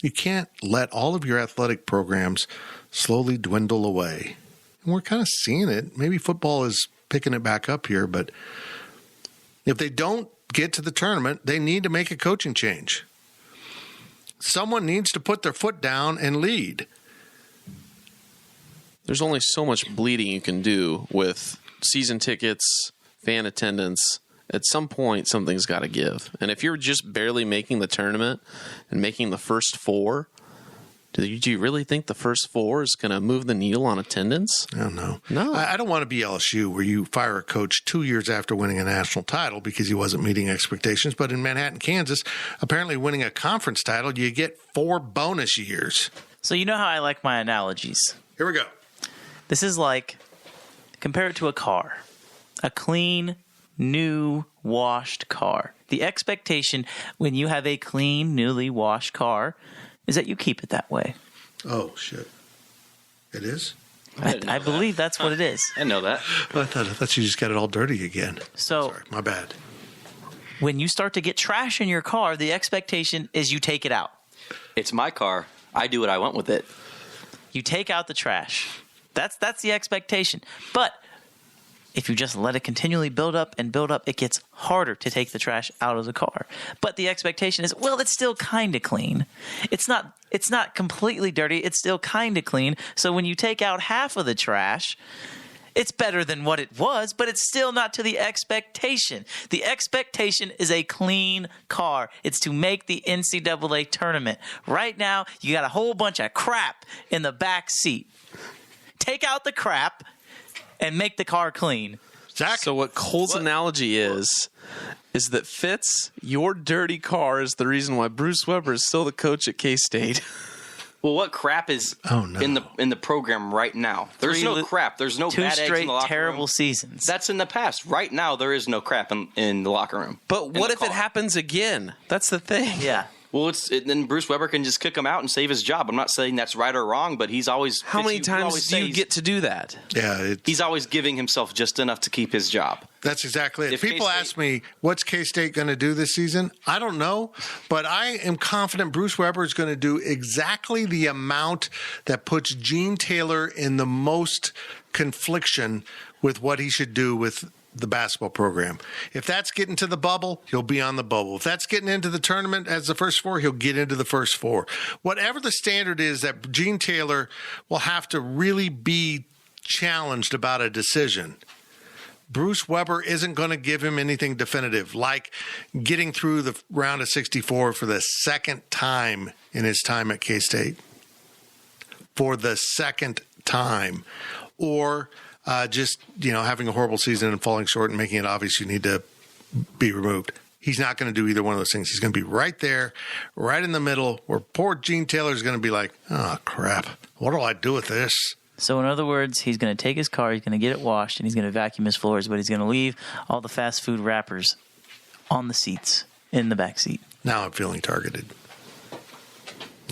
You can't let all of your athletic programs slowly dwindle away. And we're kind of seeing it. Maybe football is picking it back up here, but if they don't get to the tournament, they need to make a coaching change. Someone needs to put their foot down and lead. There's only so much bleeding you can do with season tickets, fan attendance. At some point, something's got to give. And if you're just barely making the tournament and making the first four, do you really think the first four is going to move the needle on attendance? I don't know. No. I don't want to be LSU where you fire a coach 2 years after winning a national title because he wasn't meeting expectations. But in Manhattan, Kansas, apparently winning a conference title, you get 4 bonus years. So you know how I like my analogies. Here we go. This is like, compare it to a car. A clean, new, washed car. The expectation when you have a clean, newly washed car is that you keep it that way. Oh, shit. It is? I believe that's what it is. I know that. I thought you just got it all dirty again. So, sorry, my bad. When you start to get trash in your car, the expectation is you take it out. It's my car. I do what I want with it. You take out the trash. That's the expectation. But if you just let it continually build up, it gets harder to take the trash out of the car. But the expectation is, well, it's still kind of clean. It's not completely dirty. It's still kind of clean. So when you take out half of the trash, it's better than what it was, but it's still not to the expectation. The expectation is a clean car. It's to make the NCAA tournament. Right now, you got a whole bunch of crap in the back seat. Take out the crap and make the car clean. Zach? So what Cole's analogy is that Fitz, your dirty car is the reason why Bruce Weber is still the coach at K-State. Well, what crap is in the program right now? There's no crap. There's no bad eggs in the locker room. 2 straight terrible seasons. That's in the past. Right now, there is no crap in the locker room. But what if it happens again? That's the thing. Yeah. Well, then Bruce Weber can just kick him out and save his job. I'm not saying that's right or wrong, but he's always... How many times do you get to do that? Yeah, he's always giving himself just enough to keep his job. That's exactly it. If people ask me, what's K-State going to do this season? I don't know, but I am confident Bruce Weber is going to do exactly the amount that puts Gene Taylor in the most confliction with what he should do with the basketball program. If that's getting to the bubble, he'll be on the bubble. If that's getting into the tournament as the first 4, he'll get into the first 4. Whatever the standard is that Gene Taylor will have to really be challenged about a decision. Bruce Weber isn't going to give him anything definitive, like getting through the round of 64 for the second time in his time at K-State. For the second time. Or just, having a horrible season and falling short and making it obvious you need to be removed. He's not going to do either one of those things. He's going to be right there, right in the middle, where poor Gene Taylor is going to be like, oh, crap. What do I do with this? So in other words, he's going to take his car, he's going to get it washed, and he's going to vacuum his floors, but he's going to leave all the fast food wrappers on the seats, in the back seat. Now I'm feeling targeted.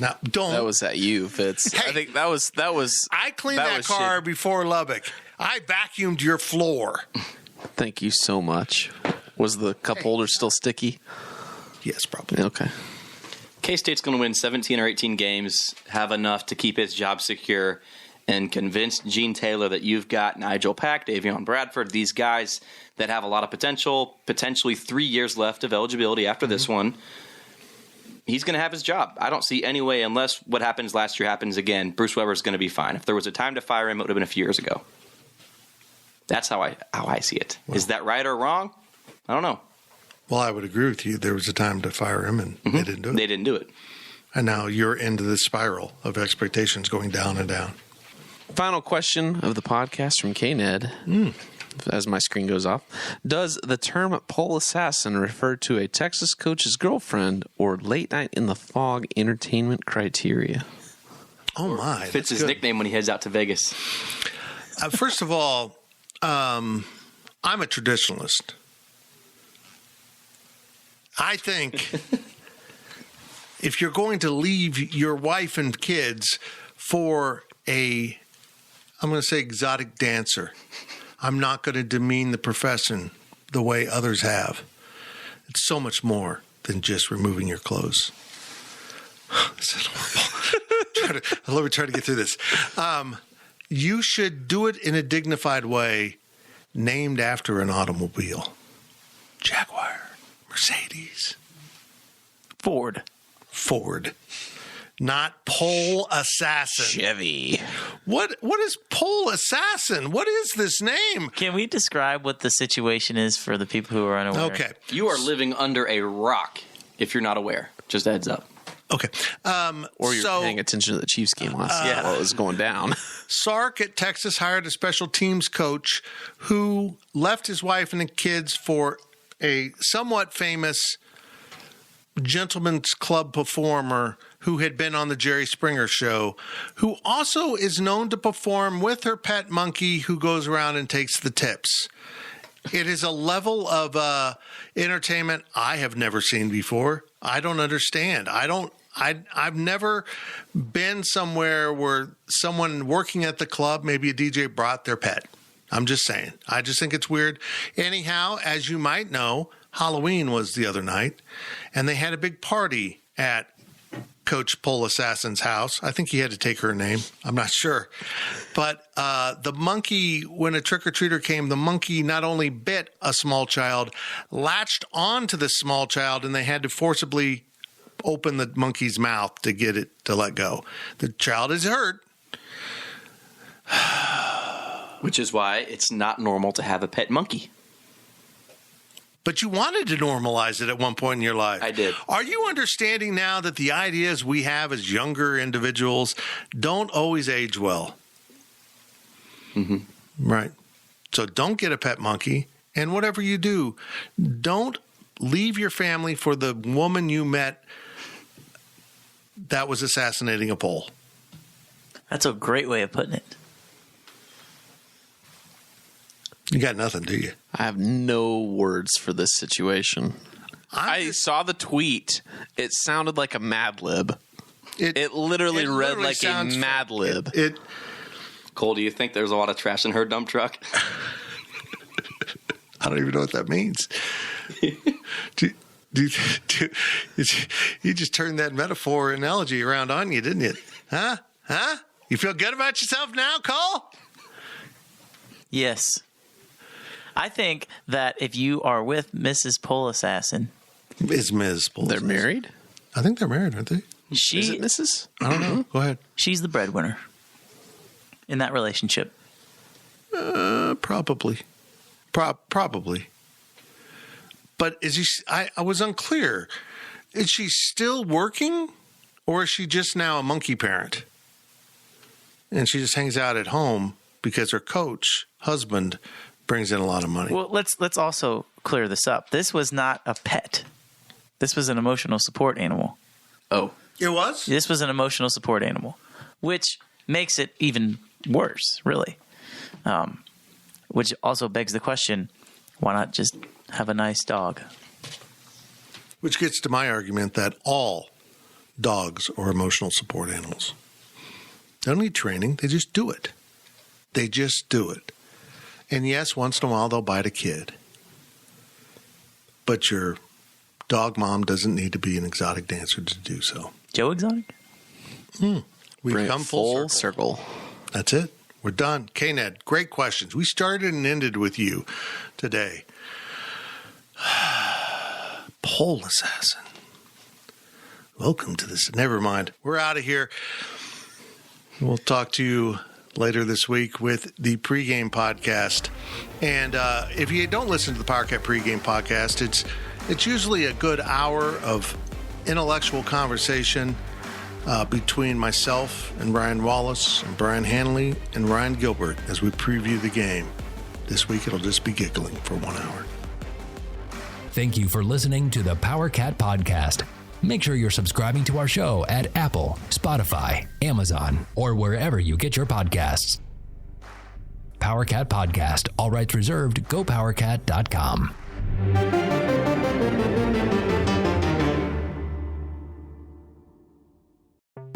Now, don't. That was at you, Fitz. Hey, I think that was. I cleaned that car before Lubbock. I vacuumed your floor. Thank you so much. Was the cup holder still sticky? Yes, probably. Okay. K-State's going to win 17 or 18 games, have enough to keep his job secure, and convince Gene Taylor that you've got Nigel Pack, Davion Bradford, these guys that have a lot of potential, potentially 3 years left of eligibility after this one. He's going to have his job. I don't see any way, unless what happens last year happens again, Bruce Weber's going to be fine. If there was a time to fire him, it would have been a few years ago. That's how I see it. Well, is that right or wrong? I don't know. Well, I would agree with you. There was a time to fire him, and they didn't do it. They didn't do it. And now you're into this spiral of expectations going down and down. Final question of the podcast from K-Ned. As my screen goes off. Does the term pole assassin refer to a Texas coach's girlfriend or late night in the fog entertainment criteria? Oh, my. Fits his nickname when he heads out to Vegas. First of all, I'm a traditionalist. I think if you're going to leave your wife and kids for I'm going to say exotic dancer, I'm not going to demean the profession the way others have. It's so much more than just removing your clothes. This is horrible. Let me try to get through this. You should do it in a dignified way, named after an automobile. Jaguar, Mercedes, Ford. Not Pole Assassin. Chevy. What is Pole Assassin? What is this name? Can we describe what the situation is for the people who are unaware? Okay. You are living under a rock if you're not aware. Just a heads up. Okay. Or you're paying attention to the Chiefs game last night while it was going down. Sark at Texas hired a special teams coach who left his wife and the kids for a somewhat famous gentleman's club performer who had been on the Jerry Springer show, who also is known to perform with her pet monkey who goes around and takes the tips. It is a level of entertainment I have never seen before. I don't understand. I've never been somewhere where someone working at the club, maybe a DJ, brought their pet. I'm just saying. I just think it's weird. Anyhow, as you might know, Halloween was the other night, and they had a big party at Coach Pole Assassin's house. I think he had to take her name. I'm not sure. But the monkey, when a trick-or-treater came, the monkey not only bit a small child, latched onto the small child, and they had to forcibly open the monkey's mouth to get it to let go. The child is hurt. Which is why it's not normal to have a pet monkey. But you wanted to normalize it at one point in your life. I did. Are you understanding now that the ideas we have as younger individuals don't always age well? Mm-hmm. Right. So don't get a pet monkey. And whatever you do, don't leave your family for the woman you met that was assassinating a pole. That's a great way of putting it. You got nothing, do you? I have no words for this situation. I saw the tweet. It sounded like a Mad Lib. It literally read like a Mad Lib. Cole, do you think there's a lot of trash in her dump truck? I don't even know what that means. You just turned that metaphor analogy around on you, didn't you? Huh? You feel good about yourself now, Cole? Yes. I think that if you are with Mrs. Pole Assassin. Is Ms. Pole They're married? I think they're married, aren't they? Is it Mrs.? I don't know. Go ahead. She's the breadwinner in that relationship. Probably. Probably. But I was unclear. Is she still working, or is she just now a monkey parent? And she just hangs out at home because her coach, husband, brings in a lot of money. Well, let's also clear this up. This was not a pet. This was an emotional support animal. Oh. It was? This was an emotional support animal, which makes it even worse, really. Which also begs the question, why not just have a nice dog? Which gets to my argument that all dogs are emotional support animals. They don't need training. They just do it. They just do it. And yes, once in a while they'll bite a kid. But your dog mom doesn't need to be an exotic dancer to do so. Joe Exotic? We've come full circle. That's it. We're done. K-Ned, great questions. We started and ended with you today. Pole Assassin. Welcome to this. Never mind. We're out of here. We'll talk to you later this week with the pregame podcast. And if you don't listen to the PowerCat pregame podcast, it's usually a good hour of intellectual conversation between myself and Ryan Wallace and Brian Hanley and Ryan Gilbert as we preview the game. This week it'll just be giggling for 1 hour. Thank you for listening to the PowerCat Podcast. Make sure you're subscribing to our show at Apple, Spotify, Amazon, or wherever you get your podcasts. PowerCat Podcast. All rights reserved. GoPowerCat.com.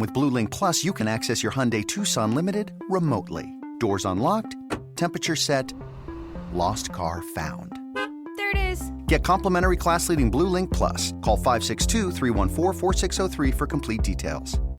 With Blue Link Plus, you can access your Hyundai Tucson Limited remotely. Doors unlocked, temperature set, lost car found. There it is. Get complimentary class-leading Blue Link Plus. Call 562-314-4603 for complete details.